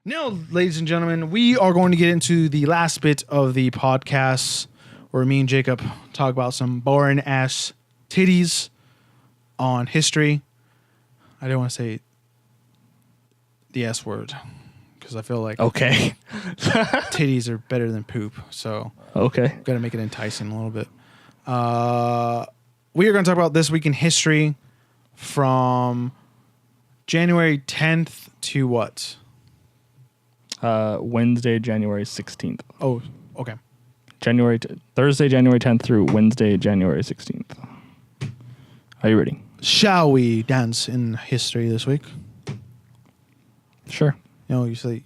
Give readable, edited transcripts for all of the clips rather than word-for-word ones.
Now, ladies and gentlemen, we are going to get into the last bit of the podcast where me and Jacob talk about some boring ass titties on history. I don't want to say the S word because I feel like Okay. titties are better than poop. So Okay. got to make it enticing a little bit. We are going to talk about this week in history from January 10th to what? Wednesday, January 16th. Oh, okay. Thursday, January 10th through Wednesday, January 16th. Are you ready? Shall we dance in history this week? Sure. No, you say.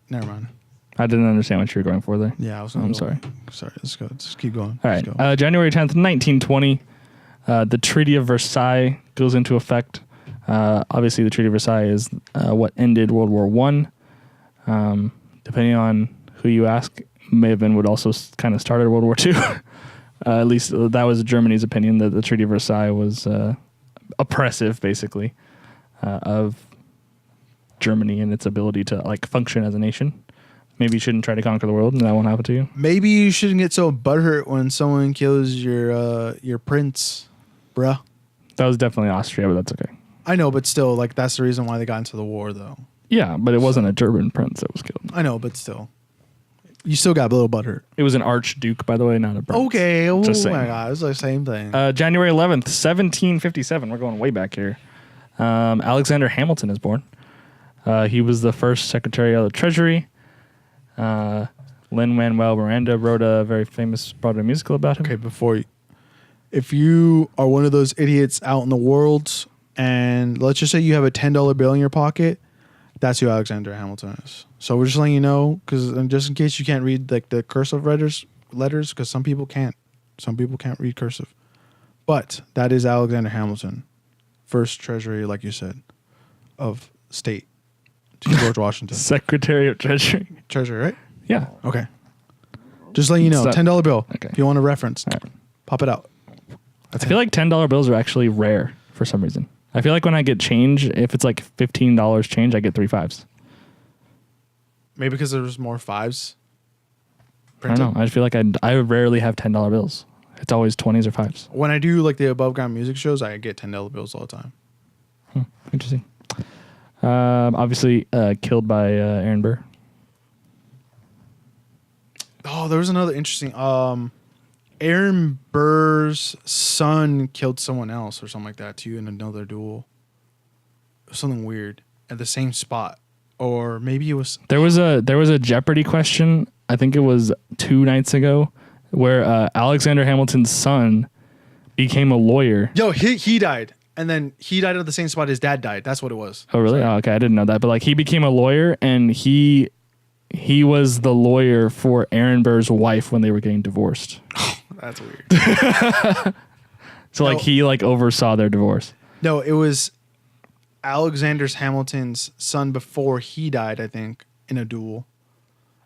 Never mind. I didn't understand what you were going for there. Yeah, I was. I'm sorry. Sorry. Let's go. Let's keep going. All right. January 10th, 1920, the Treaty of Versailles goes into effect. Obviously, the Treaty of Versailles is what ended World War I. Depending on who you ask, may have been what also kind of started World War II. At least that was Germany's opinion, that the Treaty of Versailles was oppressive, basically, of Germany and its ability to like function as a nation. Maybe you shouldn't try to conquer the world, and that won't happen to you. Maybe you shouldn't get so butthurt when someone kills your prince, bruh. That was definitely Austria, but that's okay. I know, but still, like that's the reason why they got into the war, though. Yeah, but it wasn't a German prince that was killed. I know, but still, you still got a little butthurt. It was an archduke, by the way, not a prince. Okay, oh Just saying. my god, it's the same thing. January 11th, 1757. We're going way back here. Alexander Hamilton is born. He was the first Secretary of the Treasury. Lin-Manuel Miranda wrote a very famous Broadway musical about him. Okay, if you are one of those idiots out in the world, and let's just say you have a $10 bill in your pocket, that's who Alexander Hamilton is. So we're just letting you know, because just in case you can't read like the cursive letters, because some people can't. Some people can't read cursive. But that is Alexander Hamilton, first Treasury, like you said, of state to George Washington. Secretary of Treasury. Treasury, right? Yeah. Okay. Just letting you know, $10 bill. Okay. If you want a reference, Right. pop it out. I feel like $10 bills are actually rare for some reason. I feel like when I get change, if it's like $15 change, I get 3 5s. Maybe because there's more fives. I don't know. I just feel like I rarely have $10 bills. It's always 20s or 5s. When I do like the above ground music shows, I get $10 bills all the time. Interesting. Obviously, killed by Aaron Burr. Oh, there was another interesting. Aaron Burr's son killed someone else or something like that too in another duel. Something weird at the same spot, or maybe it was. There was a Jeopardy question. I think it was 2 nights ago, where Alexander Hamilton's son became a lawyer. Yo, he died, and then he died at the same spot his dad died. That's what it was. Oh, really? Oh, okay, I didn't know that. But like, he became a lawyer, and he was the lawyer for Aaron Burr's wife when they were getting divorced. That's weird. So like he like oversaw their divorce. No, it was Alexander Hamilton's son before he died, I think, in a duel.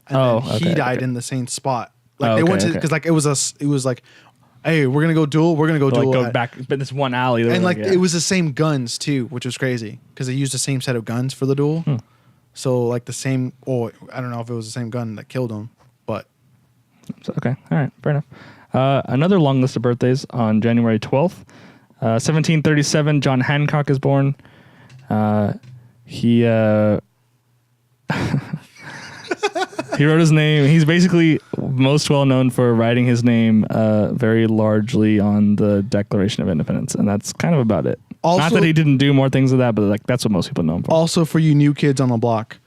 And then he died in the same spot. Like they went to, because like it was like, hey, we're gonna go duel. We're gonna go duel. Go back, but this one alley. And like it was the same guns too, which was crazy because they used the same set of guns for the duel. So like the same. Oh, I don't know if it was the same gun that killed him, but okay, all right, fair enough. Another long list of birthdays on January 12th. 1737, John Hancock is born. He he wrote his name. He's basically most well known for writing his name very largely on the Declaration of Independence, and that's kind of about it. Also, not that he didn't do more things with that, but like that's what most people know him for. Also, for you new kids on the block,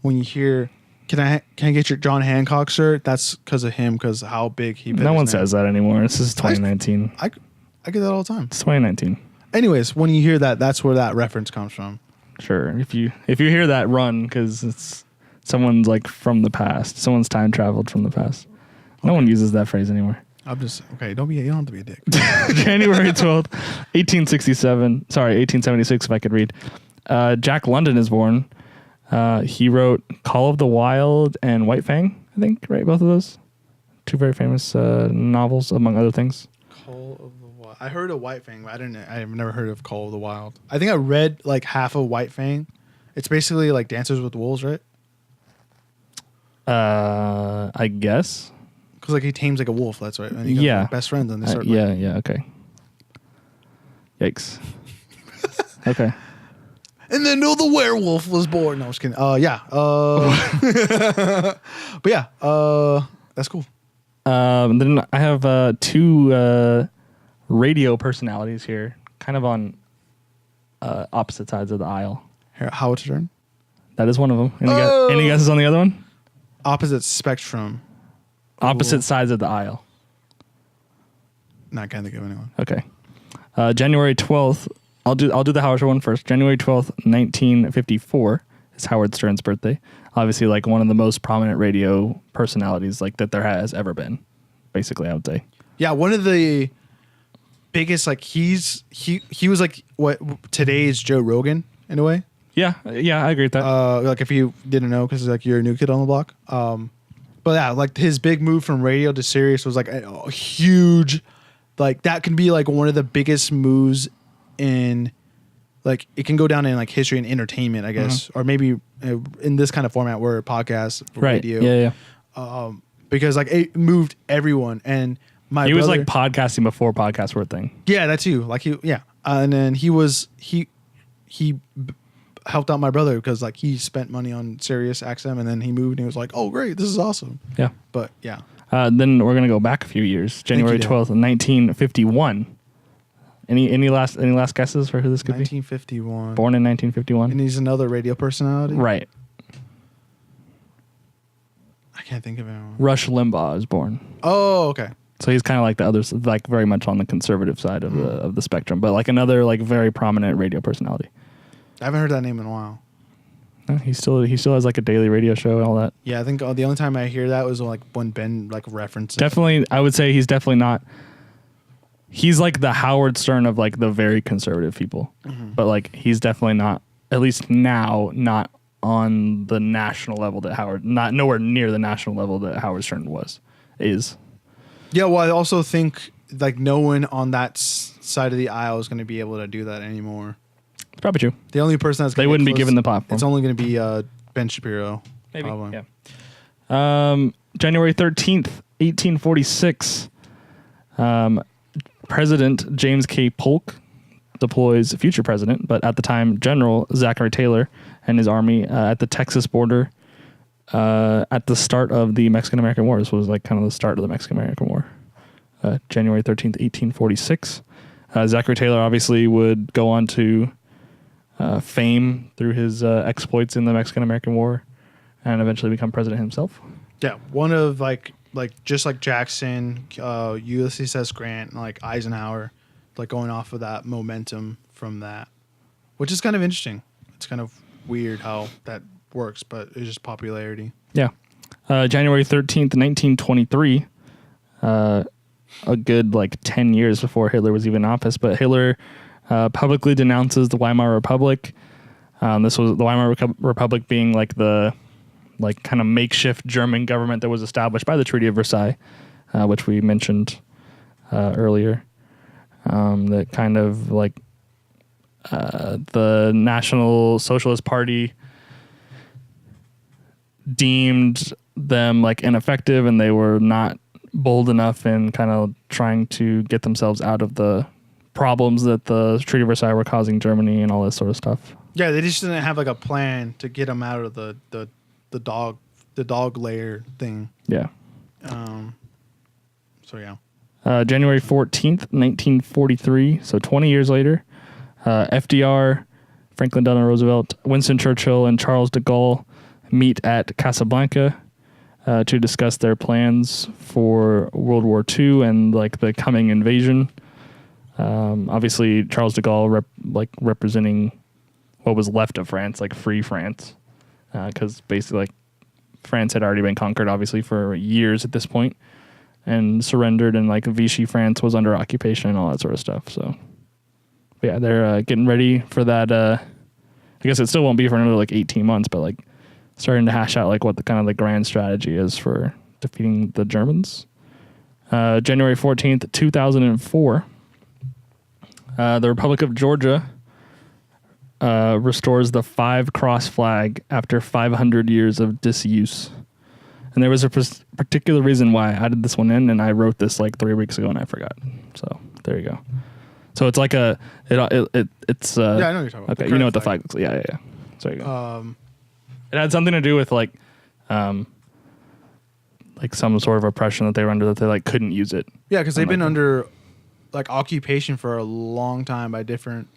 when you hear, can I get your John Hancock shirt? That's because of him, because how big he. No one says that anymore. This is 2019. I get that all the time. It's 2019. Anyways, when you hear that, that's where that reference comes from. Sure. If you hear that, run, because it's someone's like from the past. Someone's time traveled from the past. No one uses that phrase anymore. I'm just okay. You don't have to be a dick. January 12th, 1876. If I could read, Jack London is born. He wrote Call of the Wild and White Fang. I think right, both of those, 2 very famous novels, among other things. Call of the Wild. I heard of White Fang, but I've never heard of Call of the Wild. I think I read like half of White Fang. It's basically like Dances with Wolves, right? I guess. Because like he tames like a wolf. That's right. And he goes, Yeah. like, best friends, and they start. Yeah. Okay. Yikes. Okay. And then the werewolf was born. No, I was kidding. Yeah. But yeah. That's cool. Then I have two radio personalities here, kind of on opposite sides of the aisle. Here, Howard Stern. That is one of them. Any guesses on the other one? Opposite spectrum. Opposite sides of the aisle. No, I can't think of anyone. Okay. January 12th. I'll do the Howard Stern one first. January 12th, 1954 is Howard Stern's birthday. Obviously, like one of the most prominent radio personalities like that there has ever been. Basically, I would say. Yeah, one of the biggest, like he was like what today's Joe Rogan in a way. Yeah, I agree with that. Like if you didn't know, because like you're a new kid on the block. But yeah, like his big move from radio to Sirius was like a huge, like that can be like one of the biggest moves in, like it can go down in like history and entertainment, I guess, or maybe in this kind of format where podcasts, radio. Yeah. Because like it moved everyone, and he was like podcasting before podcasts were a thing. Yeah, that too. Like and then he helped out my brother because like he spent money on Sirius XM, and then he moved and he was like, oh great, this is awesome. Yeah. But yeah. Then we're gonna go back a few years. January 12th, 1951. Any last guesses for who this could 1951. be? Born in 1951. And he's another radio personality? Right. I can't think of anyone. Rush Limbaugh is born. Oh, okay. So he's kind of like the others, like very much on the conservative side of the spectrum, but like another like very prominent radio personality. I haven't heard that name in a while. He still has like a daily radio show and all that. Yeah, I think the only time I hear that was like when Ben like referenced it. Definitely, I would say he's definitely not. He's like the Howard Stern of like the very conservative people, but like he's definitely not, at least now, not on the national level that not nowhere near the national level that Howard Stern is. Yeah, well, I also think like no one on that side of the aisle is going to be able to do that anymore. It's probably true. The only person that's they wouldn't be given the platform. It's only going to be Ben Shapiro. Maybe. Probably. Yeah. January 13th, 1846. President James K. Polk deploys future president, but at the time General Zachary Taylor and his army at the Texas border at the start of the Mexican-American War. This was like kind of the start of the Mexican-American War. January 13th, 1846. Zachary Taylor obviously would go on to fame through his exploits in the Mexican-American War and eventually become president himself. Yeah, one of like just like Jackson, Ulysses S. Grant, and like Eisenhower, like going off of that momentum from that, which is kind of interesting. It's kind of weird how that works, but it's just popularity. Yeah. January 13th, 1923, a good like 10 years before Hitler was even in office, but Hitler publicly denounces the Weimar Republic. This was the Weimar Republic being like the kind of makeshift German government that was established by the Treaty of Versailles, which we mentioned earlier. That kind of like the National Socialist Party deemed them like ineffective, and they were not bold enough in kind of trying to get themselves out of the problems that the Treaty of Versailles were causing Germany and all this sort of stuff. Yeah, they just didn't have like a plan to get them out of the dog layer thing. Yeah. So yeah. January 14th, 1943. So 20 years later, FDR, Franklin Delano Roosevelt, Winston Churchill, and Charles de Gaulle meet at Casablanca to discuss their plans for World War II and like the coming invasion. Obviously, Charles de Gaulle representing what was left of France, like free France, because basically like France had already been conquered, obviously, for years at this point, and surrendered, and like Vichy France was under occupation and all that sort of stuff. So, but yeah, they're getting ready for that. I guess it still won't be for another like 18 months, but like starting to hash out like what the kind of the grand strategy is for defeating the Germans. January 14th, 2004, the Republic of Georgia restores the 5-cross flag after 500 years of disuse. And there was a particular reason why I added this one in, and I wrote this like 3 weeks ago and I forgot. So there you go. So it's like it's Yeah, I know what you're talking about. okay. You know what the flag looks like? Yeah. So there you go. It had something to do with like some sort of oppression that they were under, that they like couldn't use it. Yeah, because they've been under like occupation for a long time by different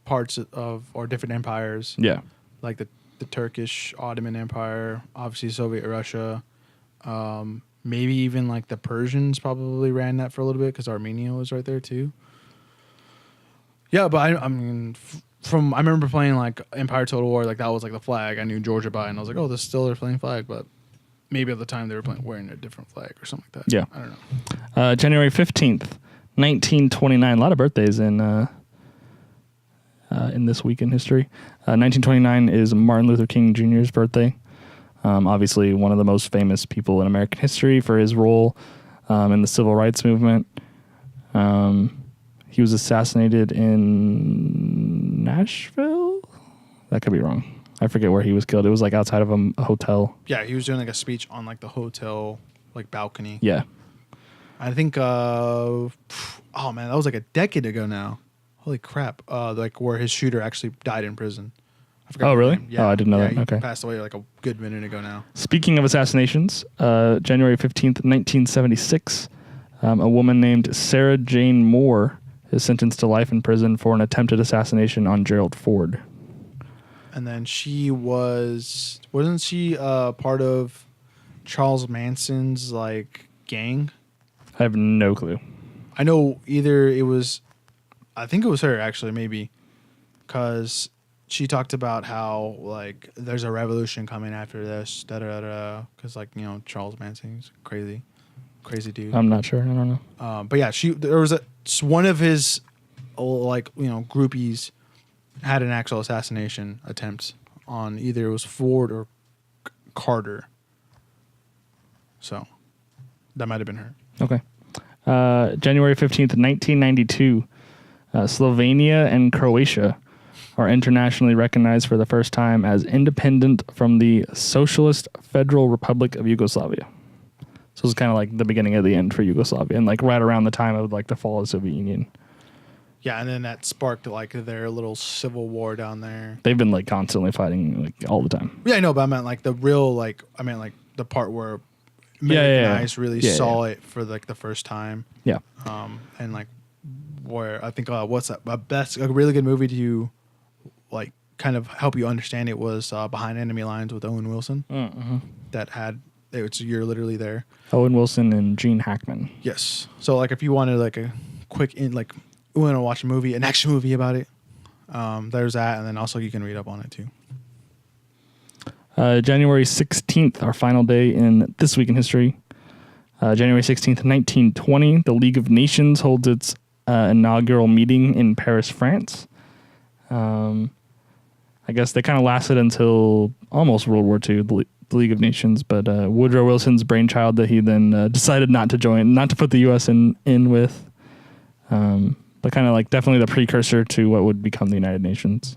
parts of or different empires. Yeah. Like the Turkish Ottoman Empire, obviously Soviet Russia, maybe even like the Persians probably ran that for a little bit because Armenia was right there too. Yeah, but I mean, I remember playing like Empire Total War, like that was like the flag I knew Georgia by, and I was like, oh, this is still their playing flag, but maybe at the time they were wearing a different flag or something like that. Yeah. I don't know. January 15th, 1929. A lot of birthdays in this week in history. 1929 is Martin Luther King Jr.'s birthday. Obviously, one of the most famous people in American history for his role in the civil rights movement. He was assassinated in Nashville? That could be wrong. I forget where he was killed. It was like outside of a hotel. Yeah, he was doing like a speech on like the hotel like balcony. Yeah. I think oh man, that was like a decade ago now. Holy crap. Like where his shooter actually died in prison. I forgot. Oh, really? Yeah. Oh, I didn't know that. He Okay. passed away like a good minute ago now. Speaking of assassinations, January 15th, 1976, a woman named Sarah Jane Moore is sentenced to life in prison for an attempted assassination on Gerald Ford. And then wasn't she part of Charles Manson's like gang? I have no clue. I know I think it was her actually, maybe, because she talked about how like there's a revolution coming after this, because like Charles Manson's crazy dude. I'm not sure. I don't know. But yeah, there was one of his like groupies had an actual assassination attempt on either it was Ford or Carter. So that might have been her. Okay. January 15th, 1992, Slovenia and Croatia are internationally recognized for the first time as independent from the Socialist Federal Republic of Yugoslavia. So it's kind of like the beginning of the end for Yugoslavia, and like right around the time of like the fall of the Soviet Union. Yeah, and then that sparked like their little civil war down there. They've been like constantly fighting like all the time. Yeah, I know, but I meant like the part where American eyes really saw it for like the first time. Yeah. And like where I think what's that? A really good movie to like kind of help you understand it was Behind Enemy Lines with Owen Wilson. Mm-hmm. You're literally there. Owen Wilson and Gene Hackman. Yes. So like if you wanted like a quick you want to watch an action movie about it, there's that, and then also you can read up on it too. January 16th, our final day in This Week in History. January 16th, 1920, the League of Nations holds its inaugural meeting in Paris, France. I guess they kind of lasted until almost World War II, the League of Nations, but Woodrow Wilson's brainchild that he then decided not to put the U.S. in with, but kind of like definitely the precursor to what would become the United Nations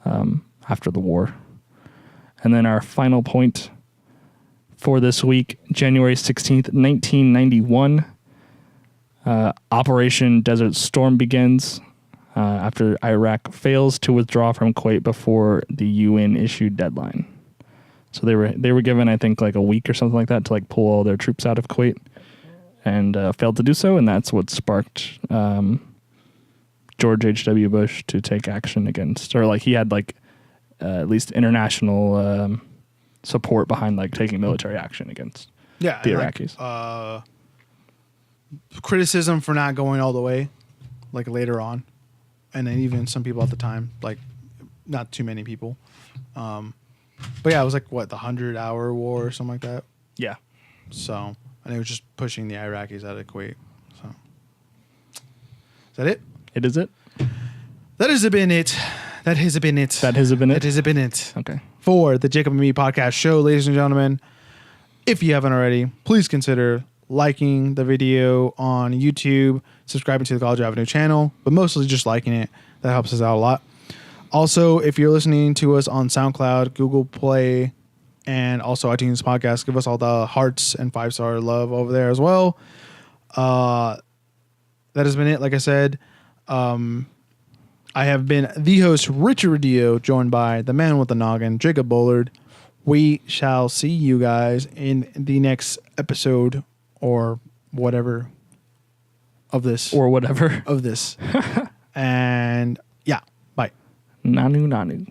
after the war. And then our final point for this week, January 16th, 1991, Operation Desert Storm begins after Iraq fails to withdraw from Kuwait before the UN issued deadline. So they were given, I think, like a week or something like that to like pull all their troops out of Kuwait, and failed to do so, and that's what sparked George H.W. Bush to take action against, or like he had like at least international support behind like taking military action against the Iraqis. Criticism for not going all the way, like later on, and then even some people at the time, like not too many people. But yeah, it was like the 100-hour war or something like that. Yeah. So, and it was just pushing the Iraqis out of Kuwait. So, is that it? It is it. That has been it. That has been it. That has been it. That has been it. Okay. For the Jacob and Me podcast show, ladies and gentlemen, if you haven't already, please consider liking the video on YouTube, subscribing to the College Avenue channel, but mostly just liking it. That helps us out a lot. Also, if you're listening to us on SoundCloud, Google Play, and also iTunes podcast. Give us all the hearts and 5-star love over there as well. That has been it. Like I said, I have been the host, Richard Rodillo, joined by the man with the noggin, Jacob Bullard. We shall see you guys in the next episode or whatever of this. Or whatever. Of this. And yeah, bye. Nanu.